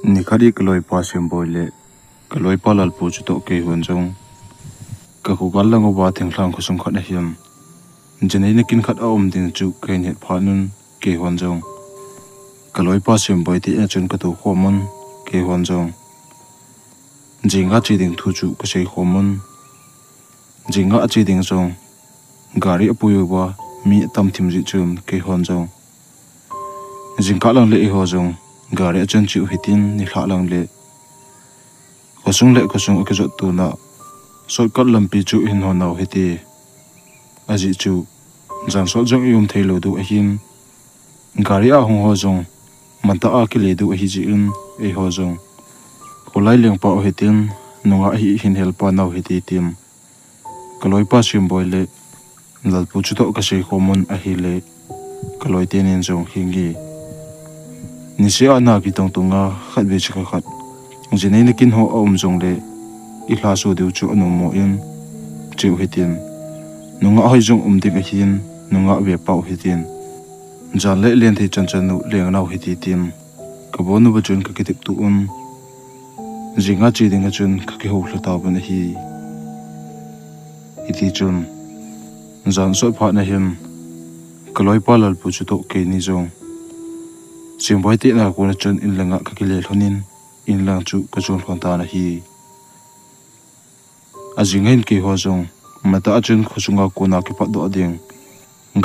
Nikhari kaloi pa simboile kaloi pa lalpu chuto ke hunjong ka hugal lang oba thingthlang khusung khat a hiam jenei nakin khat a ding chu ke net phanun ke hunjong kaloi pa simboi ti a chun ka tu khomon ke hunjong jinga chi ding thu chu ka sei khomon jinga chi ding jong gari apuyo ba mi tam thim ji chum ke hunjong jingka lang le ho jong gari achun chu hitin ni hla lang le khosung ke jot tu na shortcut lampi chu hin ho naw hiti aji chu jang sol jong yum thailo du a hin gari a hong ho jong manta a ki le du a hi ji in e ho jong kolai leng pa o hitin nunga hi hin hel pa naw hiti tim kaloi pa sim boile lalpu chu to ka sei khomon a hi le kaloi tenin jong hingi nisia na ki tong tunga khat be chika khat jenei nakin ho jong le i hla su deu chu anu mo in chiu hitin nunga hoi jong ding a hin nunga ve pau hitin jan le len thei chan chan nu leng nau hiti tim ka bonu ba chun ka kitip tu jinga chi ding a chun ka ki ho hla ta ban hi iti chun jan so pha na him kaloi pa lal pu chu to ke ni jong simboi ti na ko na chun in langa ka ki le hlonin in lang chu ka chun khon ta na hi ajingen ke ho jong mata achun khosunga ko na ki pa do ding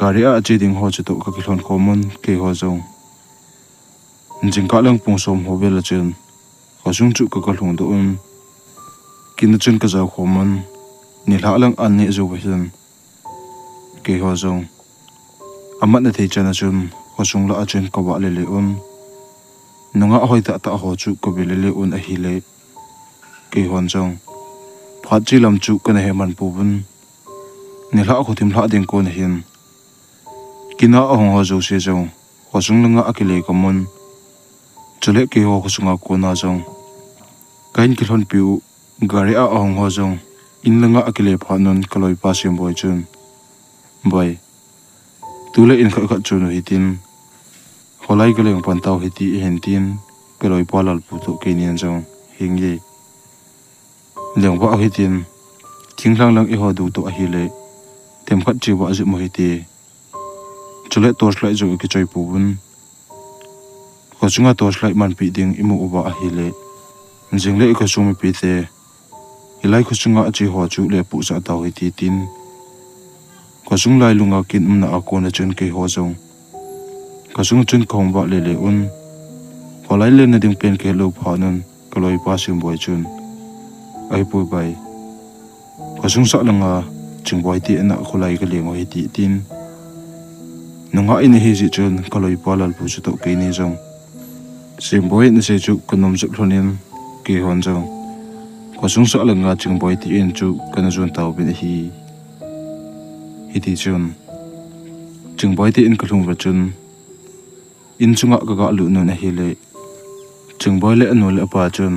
gari a chi ding ho chu to ka ki hlon khomon ke ho jong jingka lang pung som ho bel chun khosung chu ka hlung do kin chun ka za khomon ni hla lang an ne zo hin ke ho jong amat na thei chana chun khosung la achun ko ba le nunga hoi ta ho chu ko bel le a hi le ke hon jong phat chi lam chu kan he man pu bun ni hla khu thim hla ding ko na hin kina a hong ho zo se jong khosung langa akile komon chule ke ho khosunga ko na jong kain ki hlon piu gari a hong ho jong in langa akile phanon kaloi pa sim boi chun bai tule in kha chun hitin holai galeng pantau hiti hentin kaloi pa lal pu to ke nian jong hingi leng ba hitin thinglang lang e ho du to a hi le tem khat chi ba ji mo hiti chule torch lai jo ki choi pu bun khochunga torch lai man pi ding imu uba a hi le jingle ko sumi pi te ilai khochunga chi ho chu le pu sa taw hiti tin khosung lai lunga kin na a ko na chun ke ho jong khosung chun khong ba le holai le na ding pen ke lo phanon kaloi pa sim boi chun ai pu bai khosung sa langa chingboi ti na khulai ka lengo hi ti tin nunga in hi ji chun kaloi pa lal pu chu to ke ni jong simboi na se chu kunom chu hlonin ke hon jong khosung sa langa chingboi ti en chu kana jun taw bin hi ti chun chingboi ti in kalung ba chun in chunga ka ga lu no na hi le chingboi le anu le pa chun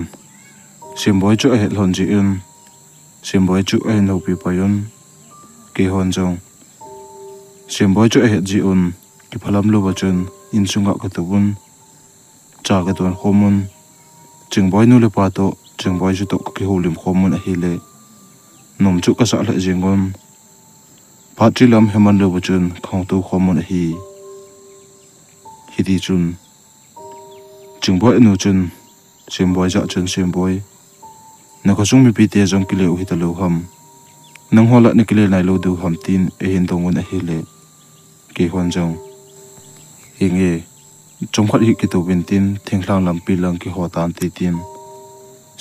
simboi chu a het hlon ji in simboi chu a no pi pa yun ke hon jong simboi chu a het ji ki phalam lo ba chun in chunga ka tu bun cha ka ton khomon chingboi nu le pa to chingboi chu to ki holim khomon a hi le nom chu ka sa la jingon patri lam heman lo ba chun khong tu khomon a hi ti chun chingboi nu chun simboi ja chun simboi na khosung mi pi te jong kile u hitalo ham nang hola ni kile nai lo du ham tin e hin dongun a hele ke hon jong hinge chongkhat hi ki to bin tin thenglang lam pi lang ki ho tan ti tin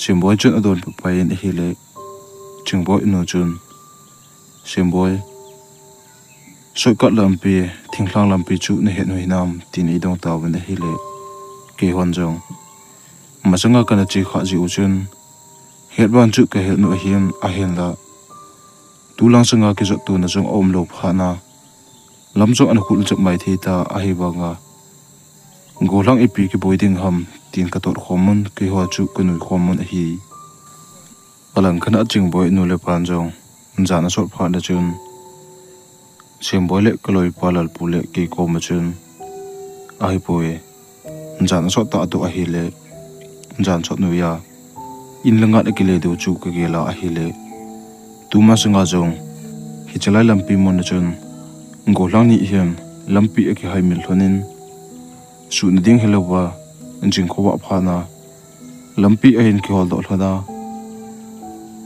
simboi chun adon pa in a hele chingboi nu chun simboi shortcut lam pi thenglang lam pi chu ne he noi nam tin i dong taw bin a hele ke hon jong masanga kana chi kha ji u chun het ban chu ka het no hian a hen la tulang sanga ki zo tu na jong om lo phana lam jo an khul chap mai theta a hi banga golang epi ki boiding ham tin ka tor khomon ki ho chu kunui khomon a hi alang khana ching boi nu le pan jong jana sot pha na chun simboi le kaloi pa lal pu le ki ko ma chun ai poe jan so ta to a hi le jan chot nuya in langa na kile do chu ka gela a hile tuma sanga jong hi chalai lampi mon chun ngolang ni hian lampi a ki hai mil thonin su na ding helowa jing khowa phana lampi a hin ki hol do thada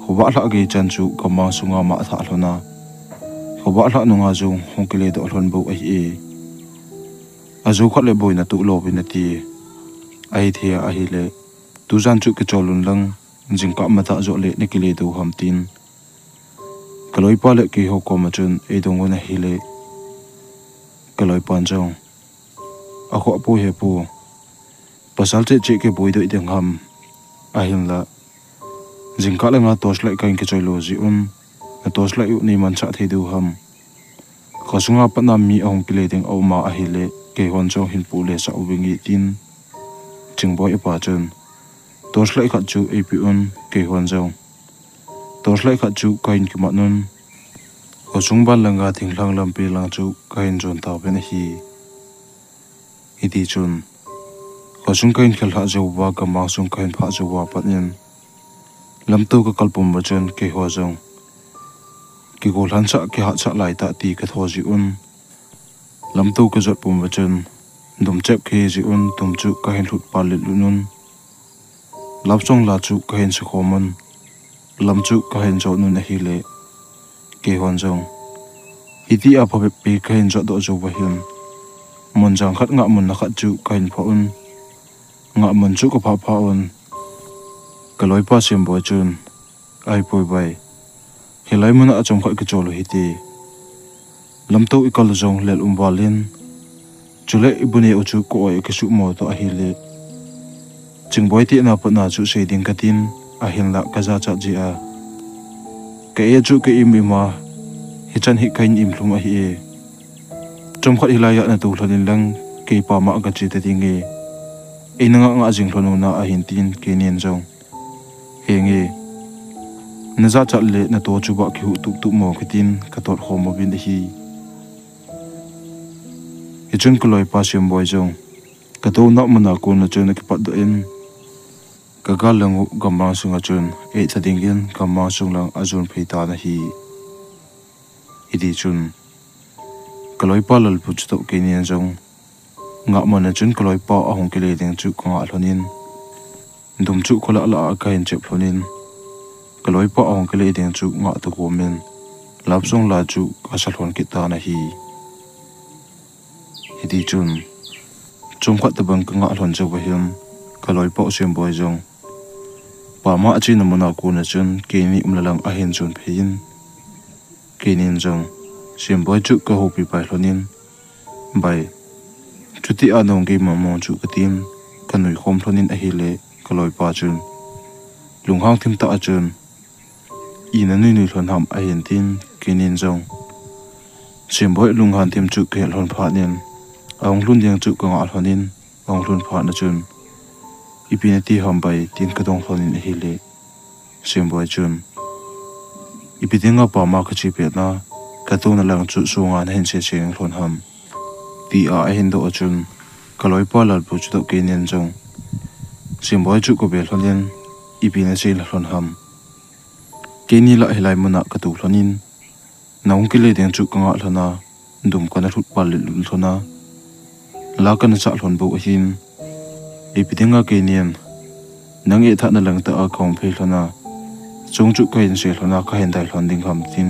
khowa la ge chan chu kama sunga ma tha thlona khowa la nunga jong hongkile do hlon bo ai e azu khat le boina tu lo bin ti ai thia a hi le tu jan chu ke cholun lang jing ka ma ta zo le ne kile do ham tin kaloi pa le ki ho ko ma chun e dong na hi le kaloi pan jong a kho pu he pu pasal che ke boi do ideng ham a hin la jing ka le nga tos lai kain ke cholo ji na tos lai u ni man cha thei du ham khosunga panam mi ong kile ding au ma a hi le ke hon chong hin pu le sa ubingi tin chingboy pa chun tos lai khat chu ap ke hon jong tos lai khat chu kain ki ma nun khosung ban langa thinglang lampi lang chu kain jon ta ben hi idi chun khosung kain khel ha jo wa ka ma sung kain pha jo wa panin lamtu ka kalpum ba chun ke ho jong ki gol han cha ke ha cha lai ta ti ka tho ji lamtu ka zot pum ba chun dum chep ke ji tum chu ka hin hlut pa le lunun lapchong la chu ka hin se khomon lam chu ka hin jo nu na hi le ke hon jong hiti a pha pe ka hin jo do jo wa hin mon jang khat nga mun na khat chu ka hin pha nga mun chu ka pha kaloi pa sem bo chun ai poi bai helai mun a chom khat ke cholo hiti lamto ikal jong lel balin chule ibune uchu ko ai ke su mo to a hi le chingboy ti na pa na chu shading katin a hin la kaza cha ji a ke e chu ke imi ma hi chan hi kain im thlum a hi e chom khat hilaya na tu hlonin lang ke pa ma ga chi te dinge e na nga jing hlono na a hin tin ke nen jong henge na za cha le na to chu ba ki hu tu mo kitin ka tot khom mo bin hi hi chun ko loi pa sim boy jong ka to na mana ko na chun ki pat do in kagal langu gamma sunga chun e chadingin gamma sunglang azun pheita na hi idi chun kaloi pa lal pu chu ke nian jong nga mana chun kaloi pa ahong ke le ding chu nga hlonin dum chu khola la ka hin chep hlonin kaloi pa ahong ke le ding chu nga to ko men lap song la chu ka sa hlon ki ta na hi idi chun chung khat ta bang ka nga hlon chu ba him kaloi pa sem boy jong pa ma chi na mona ko na chun ke ni umlalang a hin chun phein ke nin jong sim boy chu ka ho pi pai hlonin bai chuti anong ge ma mo chu ka tim kanui khom hlonin a hi le kaloi pa chun lunghang thim ta a chun i na nui hlon ham a hin tin ke nin jong sim boy lunghan thim chu ke hlon pha nen ong hlun ding chu ka nga hlonin ong hlun pha na chun ipinati hambai tin kadong hlonin hi le sim boy chun ipitinga pa ma khachi pe na ka to na lang chu sunga na hin che cheng hlon ham ti a hin do chun kaloi pa lal pu chu to ke nen jong sim boy chu ko be hlonin ipina che hlon ham ke ni la helai muna ka tu hlonin naung ki le deng chu ka nga hlona dum ka na thut pa le hlona la ka na cha hlon bo hin ipitinga ke nian nang e tha na lang ta a khom phe hlona chung chu ka in se hlona ka hen dai hlon ding ham tin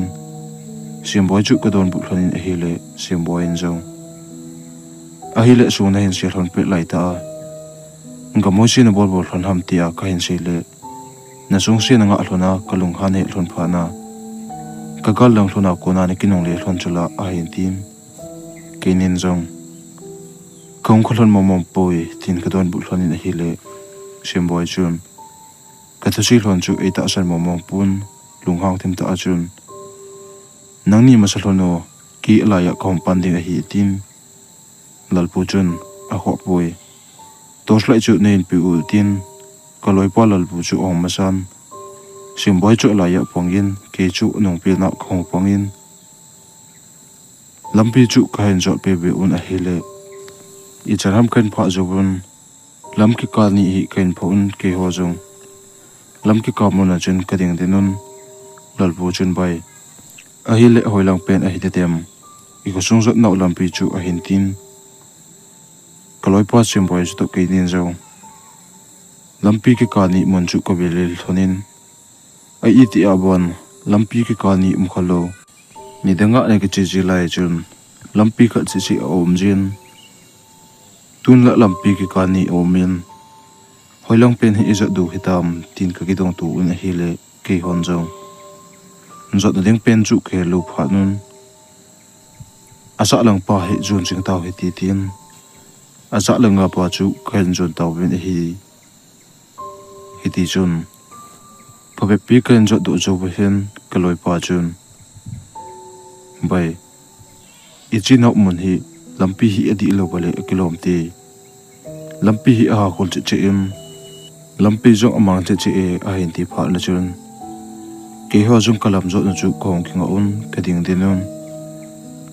sim boy chu ka don bu hlonin a hi le sim boy in jong a hi le su na hin se hlon pe lai ta nga mo si na bol bol hlon ham tia ka hin se le na sung se na nga hlona ka lung han he hlon pha na ka gal lang hlona ko na ni kinong le hlon chula a hin tin ke nin jong kong kholon momom poi tin ka don bu hlonin a hi le sim boy chun ka thu si hlon chu e ta san momom pun lunghang thim ta a chun nang ni ma sa hlono ki ala ya kom pan ding a hi tin lalpu chun a kho poi tos lai chu nein pi ul tin ka loi pa lalpu chu ong ma san sim boy chu ala ya pongin ke chu nong pi na khong pongin lampi chu ka hen jot pe be un a hi le i charam khan pha jobun lam ki ka ni hi kain phon ke ho jong lam ki ka mon chun ka ding denun lal bu chun bai a hi le hoilang pen a hi te tem i ko sung zot nau lam pi chu a hin tin kaloi pa sim boy to ke nin zo lam pi ki ka ni mon chu ko belil thonin a i ti abon lam pi ki ka ni um khalo ni danga ne ki chi lai chun lam pi kha chi om jin tun la lam pi ki ka ni omin hoilang pen hi izat du hitam tin ka ki dong tu un hi le ke hon jong zot na ding pen chu ke lu pha nun asa lang pa hi jun ching taw hi ti tin asa lang nga pa chu khen jun taw ben hi ti chun phabe pi ken zot du zo hen kaloi pa chun bai ichi no mun hi lampi hi adi lo bale kilom ti lampi hi a khol che im lampi jong amang che a hin ti pha na chun ke ho jung kalam zo na chu kong kinga un ka ding dinun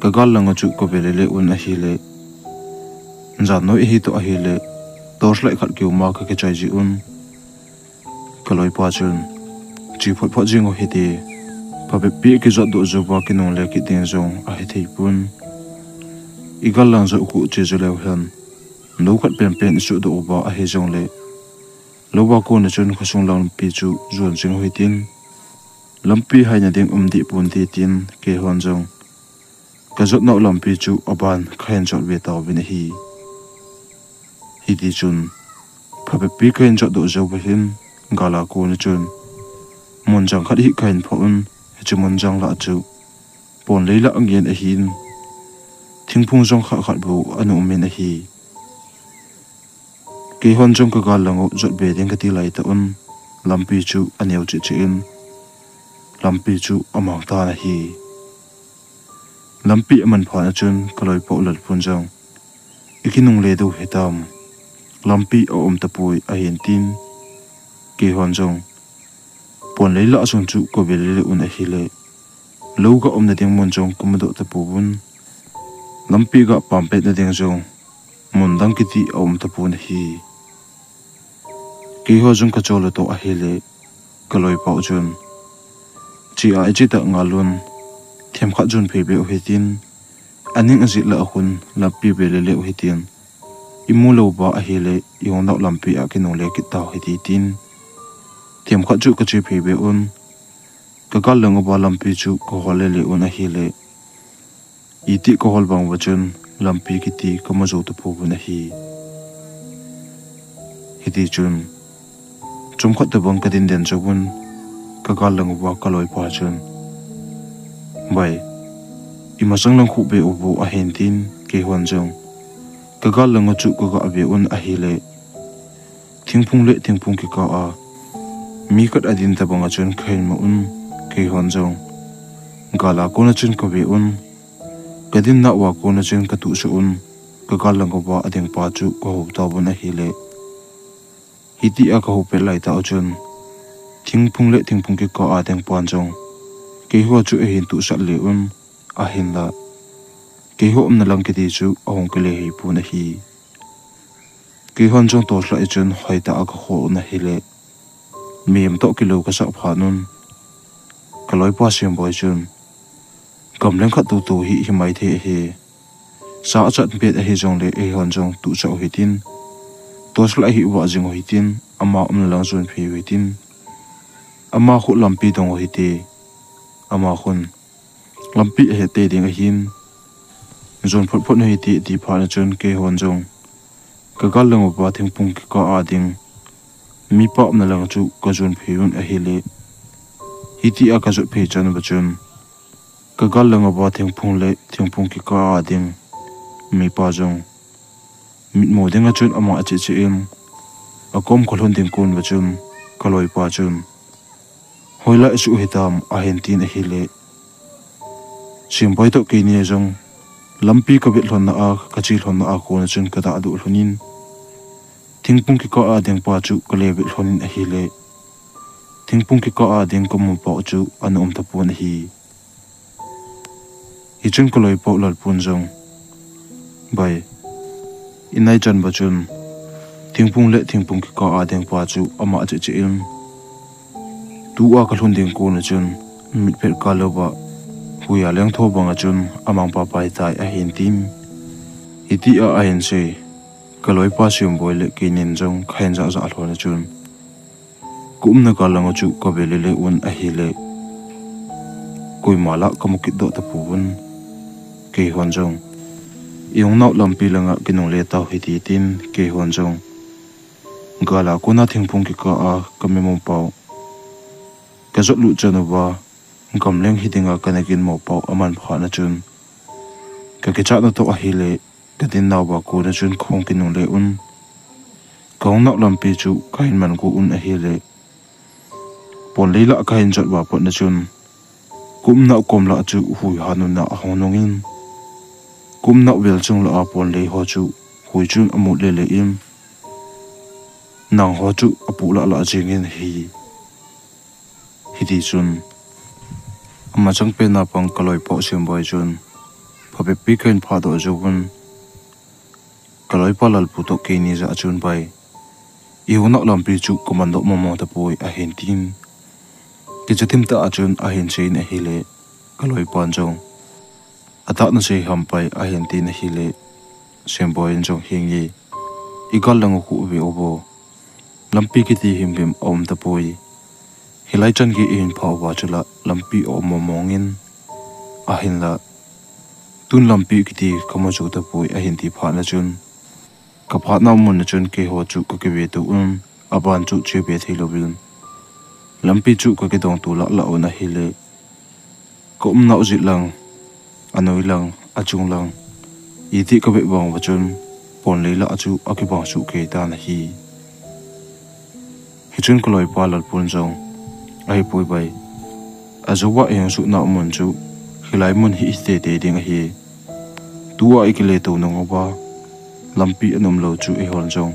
ka gal lang chu ko belele un a hi le nja no hi to a hi le tor lai khat ki ma ka ke chai ji un kaloi pa chun chi phot phot jing o hi ti phabe pi ki zo do zo ba ki nong le ki ding zong a hi thei pun igal lang zo ku che zo le han no khat pen pen su do ba a hi zong le lo ba ko na chun khosung lang pi chu zon jing hoi tin lampi hai na ding di pun ti tin ke hon jong ka zot no lampi chu aban khain chot be taw bin hi ti chun phabe pi khain chot do zo ba hin gala ko na chun mon jang khat hi khain phon chu mon jang la chu pon leila angyen a hin thingphung jong kha khat bu anu men a hi ke hon jong ka gal lango zot be ding ka ti lai ta un lampi chu aneu chi in lampi chu amang ta na hi lampi aman pha na chun kaloi po lat pun jong ikinung le do hetam lampi om ta pui a hin tin ke hon jong pon leila asung chu ko belele un a hi le lo ga om na ding mon jong kum do ta pu bun lampi ga pam pe na ding jong mon dang ki ti om ta pu na hi ke ho jong ka cholo to a hi le kaloi po chun chi a chi ta ngalun them kha jun phe be o hitin aning aji la hun lampi belele o hitin imulo ba a hi le yong na lampi a kinong le ki taw hi tin them kha chu ka chi phe be un ka kal lang ba lampi chu ko hole le un a hi le iti ko hol bang wachun lampi ki ti ka ma zo to pu na hi ti chun chum khat bang ka din den chobun ka kal lang ba kaloi pa chun bai imasang lang khu be ubu a hen tin ke hon jong ka kal lang chu ko ga be un a hi le thingphung le thingphung ki ka a mi kat adin ta bang chun khain ma un ke hon jong gala ko na chun ko be un kadin na wa ko na chun ka tu su un ka kal lang ba ading pa chu ko hu ta bun a hi le hiti a ka hu pe lai ta chun thingphung le thingphung ki ka a deng pan jong ke ho chu e hin tu sa le un a hin la ke ho na lang ki ti chu ong ke le hi pu na hi ke hon jong to sla e chun hoi ta a ka ho na hi le mem to ki lo ka sa pha nun ka loi pa sim boy chun kam leng khat tu hi mai the hi sa chat pe a hi jong le e hon jong tu cha hi tin to sla hi wa jing hi tin ama lang zun phi hi tin ama khu lampi dong hi te ama khun lampi he te ding a hin zon phot phot hi ti ti pha na chun ke hon jong ka gal lang ba thingpung ki ka a ding mi pa na lang chu ka zon phi un a hi le hi ti a ka zo phe chan ba chun ka gal lang ba thingpung le thingpung ki ka a ding mi pa jong mit mo ding a chun ama a che in a kom kholon ding kun ba chun kaloi pa chun hoila su hitam a hen tin a hi le simboi to ke ni jong lampi ka bit hlon na a ka chi hlon na a ko na chun ka da du hlonin thingpung ki ka a ding pa chu ka le bit hlonin a hi le thingpung ki ka a ding ko mu pa chu an ta pun hi hi chun ko loi po lal pun jong bai inai chan ba chun thingpung le thingpung ki ka adeng pa chu ama che che in tu a ka hlun ding ko na chun mit pher ka lo ba huya leng tho banga chun amang pa pai tai a hin tim iti a hin se kaloi pa sium boy le kinin jong khain za za hlona chun kum na ka lang chu ka bele le un a hi le koi mala kamukit do ta puun ke hon jong yung nau lampi langa kinong le tau hiti tin ke hon jong gala kuna thingpung ki ka a kamemong pau ka zot lu chanu ba ngam leng hitinga kanakin mo pau aman pha na chun ka ke cha na to a hi le ka tin naw ba ko na chun khong kinong le un kong nau lampi chu kain man ko un a hi le pon leila kain jot ba pot na chun kum na kom la chu hui hanu na honongin kum na wel chung la pon le ho chu hui chun amu le le im nang ho chu apu la la jingin hi hiti chun ama chang pe na pang kaloi po sim boy chun phabe pi kain pha do jobun kaloi palal pu to ke ni za chun bai iu na lampi chu komando momo ta poi a hen tin ki chatim ta achun a hen chein a hile kaloi pan jong ata na se hampai a hen tin a hile semboy jong hingi igal lang ku be obo lampi ki ti him bim om ta poi hilai chan ki in phaw wa chula lampi om momongin a hin la tun lampi ki ti kama chu ta poi a hin ti pha na chun ka pha na mun na chun ke ho chu ka ke be tu aban chu che be thilo bin lampi chu ka ke dong tu la la ona hile ko na uji lang anoi lang achung lang iti ka be bang wachun pon leila achu akiba chu ke ta na hi hichun koloi palal pun jong ai poi bai azuwa yang su na mun chu hilai mun hi te te ding hi tuwa ikile to nong ba lampi anom lo chu e hon jong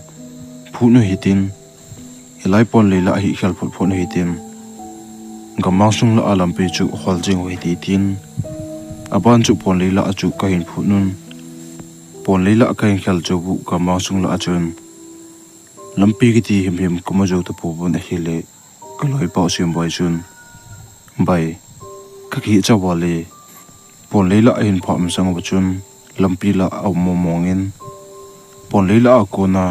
phu nu hitin hilai pon leila hi khal phut phon hitin gamang sung la lampi chu hol jing ho ti tin aban chu pon leila achu ka hin phu nun pon leila ka hin khal chu bu gamang sung la achun lampi ki ti him him kuma jo ta pu bun hele kaloi pau sim boy chun bai ka ki cha wale pon leila hin pham sang ba chun lampi la au mo mongin pon leila ko na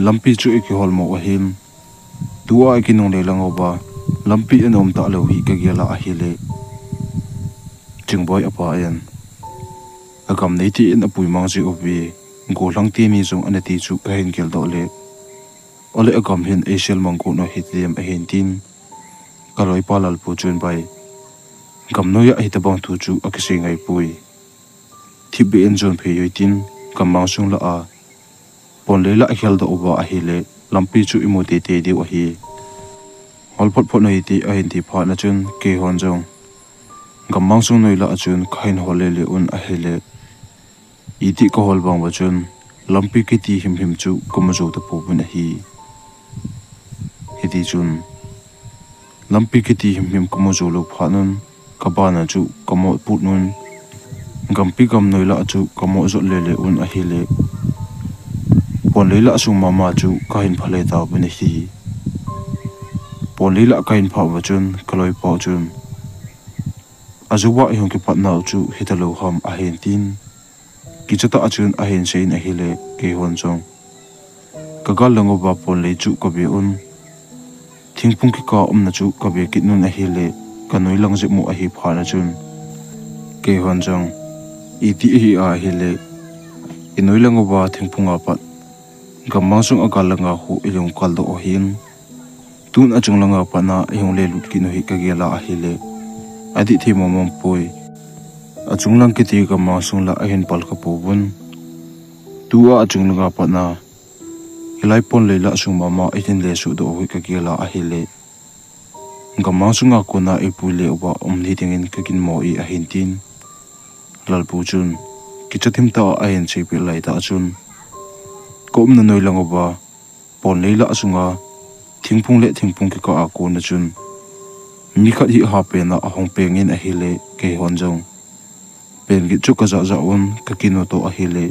lampi chu ki hol mo him tuwa ki nong le lang ba lampi anom ta lo hi ka gela a hele chingboy apa yan agam nei ti in apui mang ji obi go lang ti mi jong anati chu ka hin gel do le ole agam hin asial mangko no hitliam a hin tin kaloi palal pu chun bai gam no ya hitabang tu chu akise ngai pui thibe en jon phe yoi tin kamang sung la a pon leila khel do oba a hele lampi chu imote te de o hi holpot phot nei ti a hin ti pha na chun ke hon jong gamang sung noi la chun khain hole le un a hele iti ko hol bang ba chun lampi ki ti him him chu komajo ta pu bun hi hiti chun lampi ki ti him him komajo lo pha nun kabana chu kamo put nun gampi gam noi la chu kamo zo le le un a hele pon leila sung mama chu kain phale ta bun hi pon leila kain pha ba chun kaloi pau chun azuwa ihong ki patna chu hitalo ham a hen tin ki chata achun a hen sein a hile ke hon chong kagal lango ba pon le chu ko be un thingpung ki ka na chu ka be kit nun a hile kanoi lang je mu a hi pha na chun ke hon chong iti hi a hile inoi lango ba thingpung a pat gamang sung agal langa hu ilong kal do hin tun achung langa pa na ihong le lut ki no hi ka gela a hile adi thi momom poi achung lang ki ti ka ma sung la ahin pal ka pobun tuwa achung langa pa na hilai pon leila sung mama itin le su do hui ka gela a hile gamang sunga ko na ipui le oba omni tingin ka kin mo I ahin tin lalpu chun ki chathim ta ahin chepi lai ta chun kom na noi lang oba pon leila sunga thingpung le thingpung ki ka a ko na chun mi khat hi ha pe na ahong pengin a hile ke hon jong pen gi chu ka za za on ka kino to a hile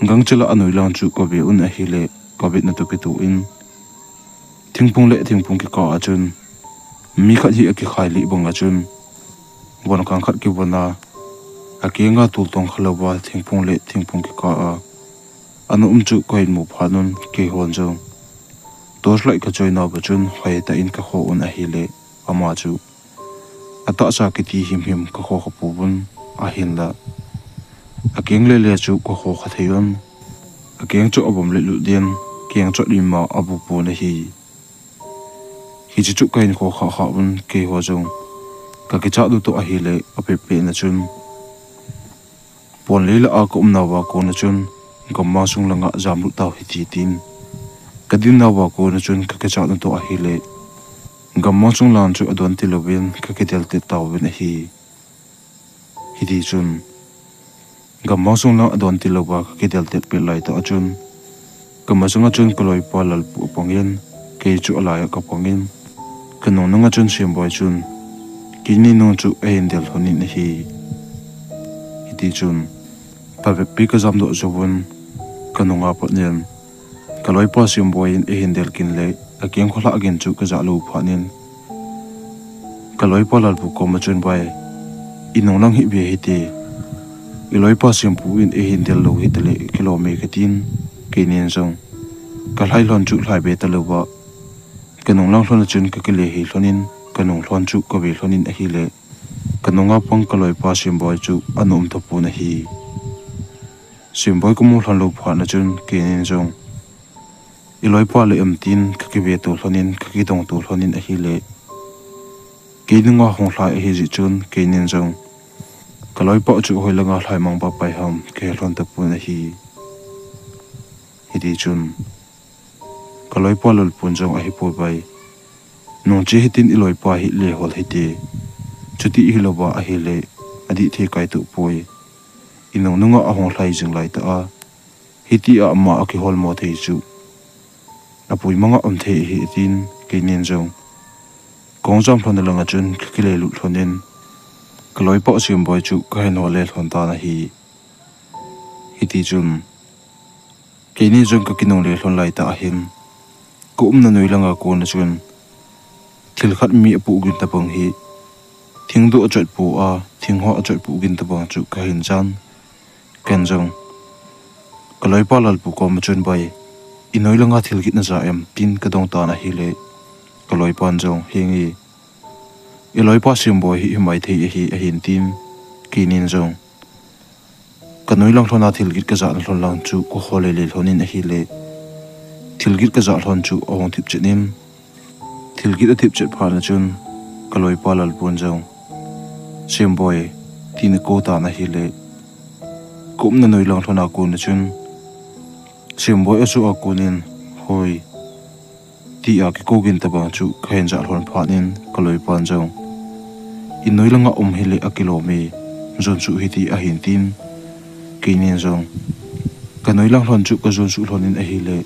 ngang chela anoi lang chu ko be un a hile COVID na tu pitu in thingpung le thingpung ki ka achun mi khat hi ki khai li bang achun bon kang khat ki bona akenga tul tong khalowa thingpung le thingpung ki ka anu chu ko in mu phanun ke hon jong tos lai ka joina bachun khai ta in ka kho un a hi le ama chu ata sa ki ti him ka kho kho pubun a hin la akeng le chu ko kho kha theyun akeng chu abom le lu dian keng chu lima abu pu na hi chu ka in kho kha un ke ho jong ka ki cha du to a hi le a pe na chun pon le la a ko na wa ko na chun gamma sung langa jam lu taw hi ti tin kadin na wa ko na chun ka ki cha du to a hi le gamma sung lan chu adon ti lovin ka ki tel te taw ben hi di chun gamma sung la adon ti lowa ka ki tel te pe lai ta chun gamma sung chun koloi palal pu pongin ke chu ala ka pongin kanong nanga chun sim boy chun kini no chu ein del honin hi di chun pa ve pi ka zam do zobun kanonga patnen kaloi pa sim boy in ein del kin le akeng khola again chu ka za lo phanin kaloi palal pu ko ma chun bai inong lang hi be hi te iloi pa sim pu in ein del lo hi tele kilometer tin kinin zong kalai lon chu lai be talowa kanong lang hlon chun ka kile hi hlonin kanong hlon chu ka be hlonin a hi le kanonga pang kaloi pa sim boy chu anom to pu na hi sim boy ko mu hlon lo pha na chun kinin zong iloi pa le tin ka ki be to hlonin ka ki dong to hlonin a hi le keinunga hong hlai a hi ji chun kinin zong kaloi pa chu hoilanga hlai mang ba pai ham ke hlon ta pu na hi di chun kaloi pa lol pun jong a hi po bai nong che hitin iloi pa hi le hol hi te chuti hi lowa a hi le adi the kai tu poi inong nunga a hong hlai jing lai ta a hiti a ma a ki hol mo thei chu apui manga om the hi tin keinen jong kong jam hlon langa chun ki le lu hlonin kaloi pa sim boy chu ka hen hol le hlon ta na hi hiti chun keinen jong ka kinong le hlon lai ta a hin kum na noi langa ko na chun thil khat mi pu gin ta pang hi thing do chot pu a thing ho chot pu gin ta bang chu ka hin jan ken jong kaloi pa lal pu ko ma chun bai inoi langa thil git na za em tin ka dong ta na hi le kaloi pan jong hingi iloi pa sim boy hi mai thei hi a hin tin kinin jong kanoi lang thona thil git ka za na hlon lang chu ko khole le hlonin a hi le thil git ka za hlon chu ong thip chenin thil git a thip chet pha na chun kaloi pa lal pun jong sim boy tin ko ta na hi le kum na noi lang thona ko na chun sim boy asu a kunin hoi ti a ki ko gin ta ba chu khain ja hlon phanin kaloi pan jong in noi langa hi le a kilomi zon chu hi ti a hin tin kinin jong kanoi lang hlon chu ka zon chu hlonin a hi le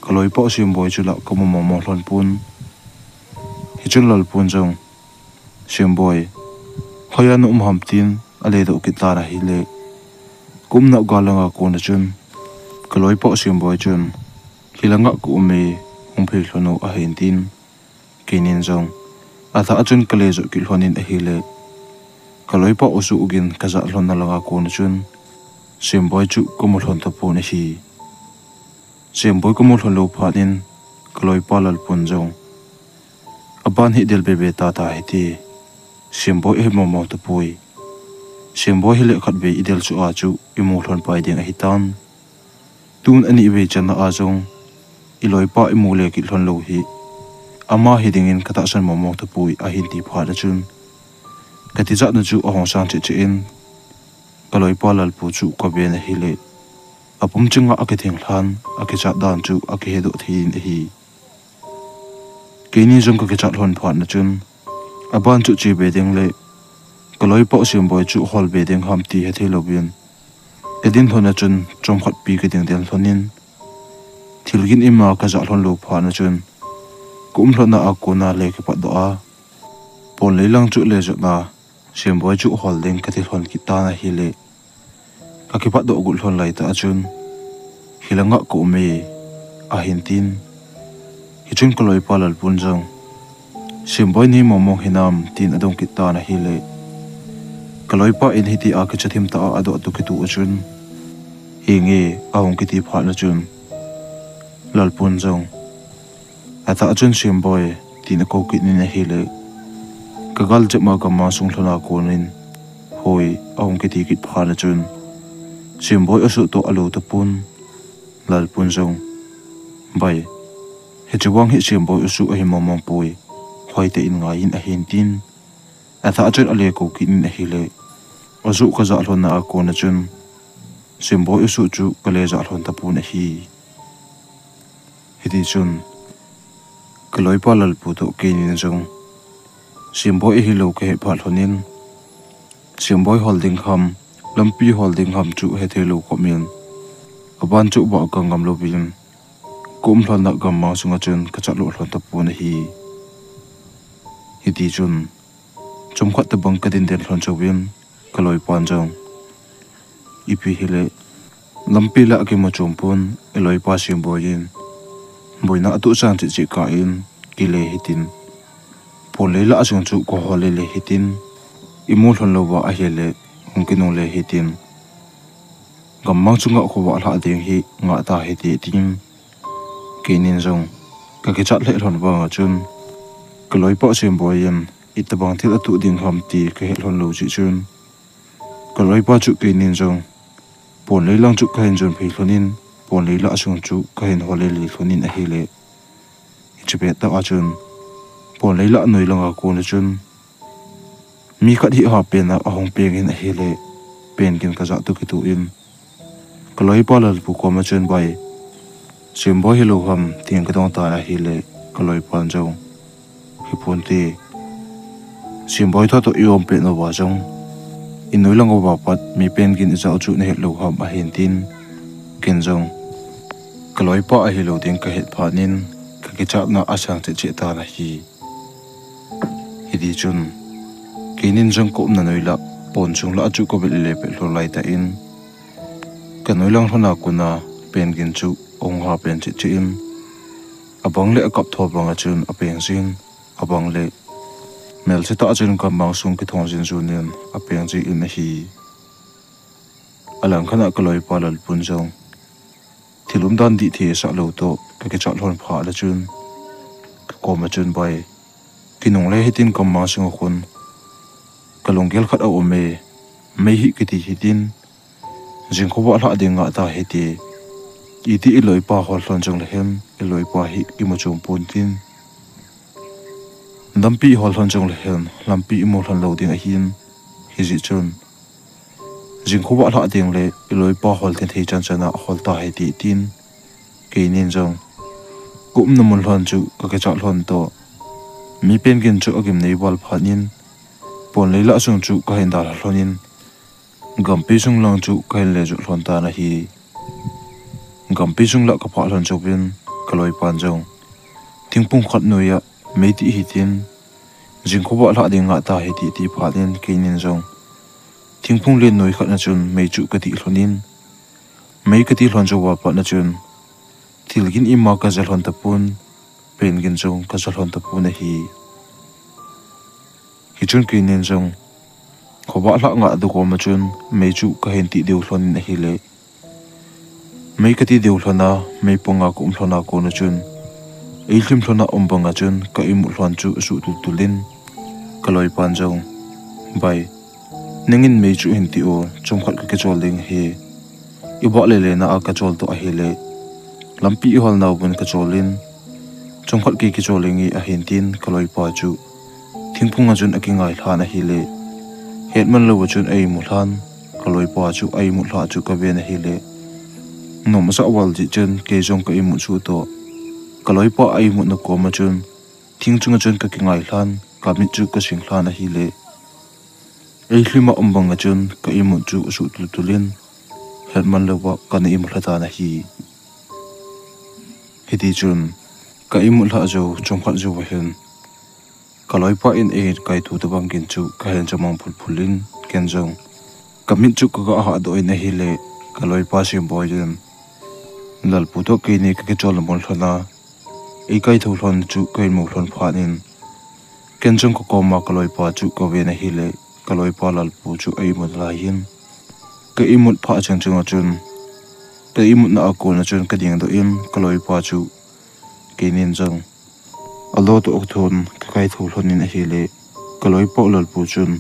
kaloi pa sim boy chu la ko mo hlon pun hi chun lal pun jong sim boy hoya no ham tin ale do ki ta ra hi le kum na galanga ko na chun kaloi pa sim boy chun hilanga ku me hong phei hlono a hin tin kinin jong atha achun kale zo ki hlonin a hi le kaloi pa osu ugin kaza hlon na langa ko na chun sim boy chu ko mo hlon ta pu na hi sim boy ko mo hlon lo phanin kaloi pa lal pun jong aban hi del bebe ta hi ti sim boy he mo ta pui sim boy hi le khat be idel chu a chu imo hlon pai ding a hi tan tun ani ve chan a jong iloi pa imu le ki hlon lo hi ama hi ding in kata san mo ta pui a hin ti pha da chun kati za na chu a hong sang che in kaloi pa lal pu chu ko be na hi le apum chunga a ke thing hlan a ke cha dan chu a ke he do thin hi keni jong ka ke cha hlon pha na chun aban chu chi be ding le kaloi pa sim boy chu hol be ding ham ti he thelo bin edin thona chun chom khat pi ke ding den thonin thilgin ima ka za hlon lo pha na chun kum hlona a ko na le ke pa do a pon le lang chu le zo na sim boy chu hol ding ka thi hlon ki ta na hi le ka ki pa do gul hlon lai ta chun hilanga ko me a hin tin hi chun kaloi pa lal pun jong sim boy ni momong hinam tin adong ki ta na hi le kaloi pa in hi ti a ki chathim ta ado tu ki tu chun hi nge ahong ki ti pha na chun lal pun jong ata chun sim boy tin ko ki ni na hi le kagal jema ka ma sung thona konin hoi ahong ki ti ki pha na chun sim boy asu to alo ta pun lal pun jong bai he chuwang hi sim boy asu a hi momong pui hoi te in nga in a hin tin ata chun ale ko ki ni na hi le azu ka za hlon na a ko na chun sim boy asu chu ka le za hlon ta pun a hi hiti chun kaloi pa lal pu to ke ni jong sim boy hi lo ke pha hlonin sim boy holding ham lampi holding ham chu he thelo ko min aban chu ba ka ngam lo bin kum hlan na gam ma sunga chun ka cha lo hlon ta pu na hi hiti chun chum khat ta bang ka din den hlon chawin kaloi pan jong ipi hile lampi la ke mo chum pun eloi pa sim boy in boina atu san chi ka in kile hitin polela asung chu ko holele hitin imul hon lowa a hele ongkino le hitin gammang chunga ko wa la ding hi nga ta heti ting kenin jong ka ke chat le hon wa chun kaloi pa sim boy in itabang thil atu ding ham ti ke hon lo chi chun kaloi pa chu kenin jong pon leilang chu ka hin jon phei hlonin pon leila asung chu ka hin holele hlonin a hele ichbe ta a chun pon leila noi langa ko na chun mi khat hi ha pen na ahong peng in a hele pen kin ka za tu ki tu in kaloi pa lal pu ko ma chun bai sim boy hilo ham tiang ka dong ta a hele kaloi pan jong hi pon ti sim boy tho to iom pe no wa jong in noi langa wa pat mi pen kin za chu na helo ham a hin tin ken jong kaloi pa a hilo ding ka het phanin ka ki chap na asang che ta na hi hidi chun kenin jong ko na noila pon chung la chu ko bel le pe lo lai ta in ka noilang hona kuna pen gin chu ong ha pen chi in abang le kap tho banga chun apeng sin abang le mel se ta chun kam bang sung ki thong jin junin apeng ji in hi alang khana kaloi palal pun jong thilum dan di the sa lo to ka ke chat lon pha la chun ko ma chun bai kinong le hitin kam ma sung khun kalongel khat a ome mei hi kiti hitin jing ko wa la dinga ta heti iti iloi pa hol hlon jong le hem iloi pa hi imo chum pun tin lampi hol hlon jong le hem lampi imo hlon lo ding a hin hi ji chun jing ko wa la ding le iloi pa hol ten thei chan chana hol ta heti tin keinin jong kum na mun hlon chu ka ke cha hlon to mi pen gen chu agim nei wal phanin pon leila sung chu ka hin dal hlonin gampi sung lang chu ka hin le ju hlon ta na hi gampi sung la ka pha hlon chawin kaloi pan jong thingpung khat noya meiti hitin jing khoba la dinga ta heti ti phalin keinin jong thingpung le noi khat na chun mei chu ka ti hlonin mei ka ti hlon jowa pa na chun thilgin ima ka zal hon ta pun pen gin jong ka zal hon ta pun hi chun keinin jong khoba la nga du ko ma chun mei chu ka hen ti deu hlon na hi le mei ka ti deu hlona mei ponga kum hlona ko na chun eilim hlona ombanga chun ka imu hlon chu su tu tulin kaloi pan jong bai nengin mei chu hin ti o chum khat ka chol ding he iba le le na a ka chol to a hi le lampi hol naw bun ka cholin chum khat ki cholingi a hin tin kaloi pa chu thingpunga chun akingai thana hi le hetman lo chun ei mu thlan kaloi pa chu ei mu thla chu ka ve na hi le nom sa wal ji chen ke jong ka imu chu to kaloi pa ei mu na ko ma chun thing chunga chun ka kingai thlan ka mi chu ka sing thlan a hi le ei hlima ombanga chun ka imu chu su tulin hetman lo wa ka na imu thla na hi hiti chun ka imu thla jo chong khat jo wa hen kaloi pa in e kai thu ta bang kin chu ka hen chamang phulin ken jong kamit chu ka ha do in hi le kaloi pa sim boy jen lal pu to ke ni ke chol mol thona ei kai thu hlon chu kai mu hlon phanin ken chung ko ma kaloi pa chu ko ve na hi le kaloi pa lal pu chu ei mun la hin ke i mut pha chang chung chun ke i mut na ko na chun ka ding do in kaloi pa chu ke nin jang alo to ok thon ka kai thu hlon in a hi le kaloi pa lal pu chun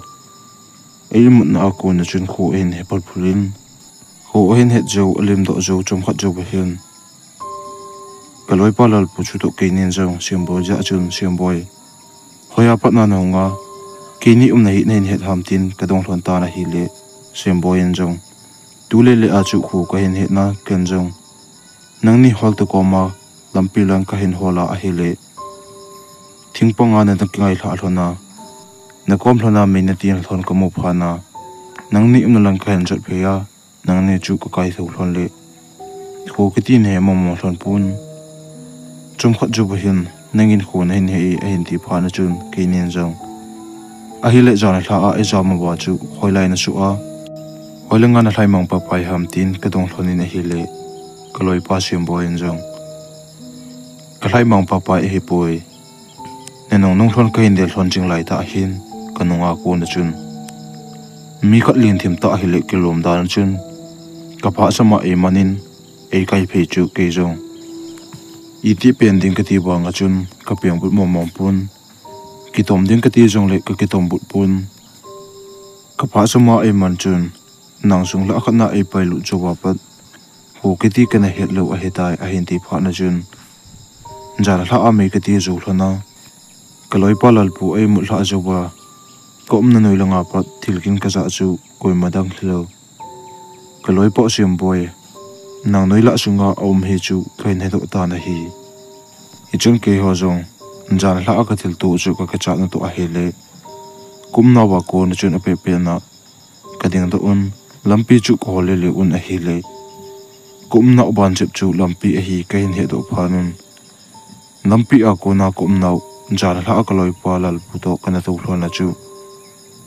ei mut na ko na chun kho en he pal phulin ho hen het jo lim do jo chum khat jo hin kaloi pa lal pu chu to ke nin jang simboi ja chun simboi hoya patna na nga kini nei nen het ham tin ka dong thon ta na hi le simboi en jong tu le le a chu khu ka hen het na ken jong nang ni hol to ko ma lampi lang ka hen hola a hi le thingpanga na ta ngai thla thona na kom thona me na tin thon ko mu phana nang ni um lang khan jot pheya nang ne chu ko kai thau thon le khu ki tin he mom thon pun chum khat ju hin nangin khun hin he a hin ti phana chun ke nen jong a hi le jan thla a e jam ba chu hoilai na su a hoilenga na thlai mang pa pai ham tin ka dong thon in a hi le kaloi pa sim bo en jong ka thlai mang pa pai he poi ne nong nong thon ka hin del thon jing lai ta hin kanunga ko na chun mi khat lin thim ta hi le kilom dan chun ka pha sama e manin e kai phe chu ke jong iti pending ka ti bang achun ka piang but mom pun ki tom ding ka ti jong le ka ki tom but pun ka pha sama e man chun nang sung la khana e pai lu chu wa pat ho ki ti kana het lo a hetai a hin ti pha na chun jan hla a me ka ti zu hlana kaloi pa lal pu e mu hla zo ba kom na noi langa pat thilkin ka za chu koi madang thlo kaloi po sim boy nang noi la sunga om he chu khain he do ta na hi hi chung ke ho zong jan hla ka thil tu chu ka cha na to a he le kum na wa ko na chun a pe pe na ka ding do un lampi chu ko le le un a hi le kum na ban chep chu lampi a hi kain he do phanun lampi a ko na kum na jan hla ka loi pa lal pu to kana to hlona chu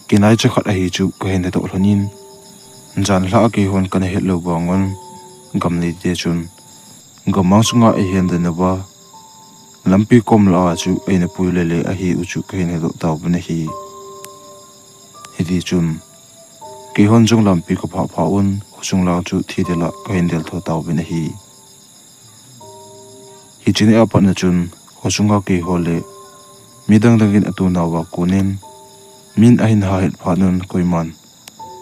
kinai cha khat a hi chu ka hen he do hlonin jan hla ke hon kana he lo bangon gam ni te chun gamang sunga e hen de na ba lampi kom la chu e na pui le le a hi u chu ka hen he do taw bne hi di chun ke hon jong lampi ko pha pha un khusung la chu thi de la ka hen del tho taw bne hi chine a pa na chun khosunga ke hole midang dangin atu na wa kunin min a hin ha het pha nun koiman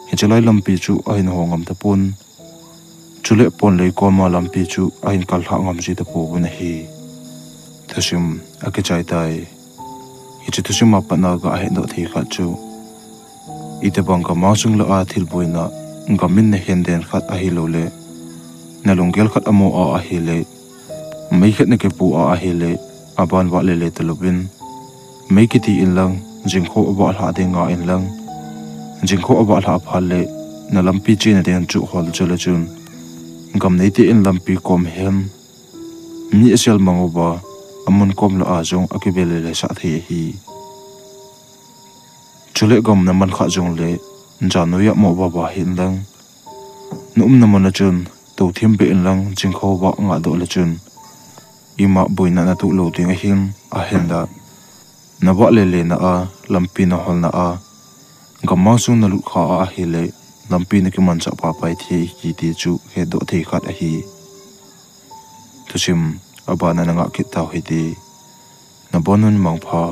he chalai lampi chu a hin hongam ta pun chule pon le ko ma lampi chu a hin kal ha ngam ji ta pu bne hi thashim a ke chai tai hi chu thashim ma pa na ga he no thi kha chu ite bang ka ma chung la a thil boina gamin ne hen den khat a hi lo le na longel khat amo a hi le mai khat ne ke pu a hi le aban wa le le telobin mai ki ti in lang jingkho ba hla de nga in lang jingkho ba hla phal le na lampi chi na den chu hol chela chun gam nei ti in lampi kom hem mi esel mango ba amun kom la a jong akibele le sa the hi chule gom na man kha jong le janu ya mo ba ba hin lang num na mon chun to thim be in lang jingkho ba nga do le chun ima boina na tu lo ting a hin a henda na ba le le na a lampi na hol na a gamma sung na lu kha a hi le lampi na ki man cha pa pai thi ki ti chu he do thei khat a hi tusim abana na nga ki taw hi ti na bonun mang pha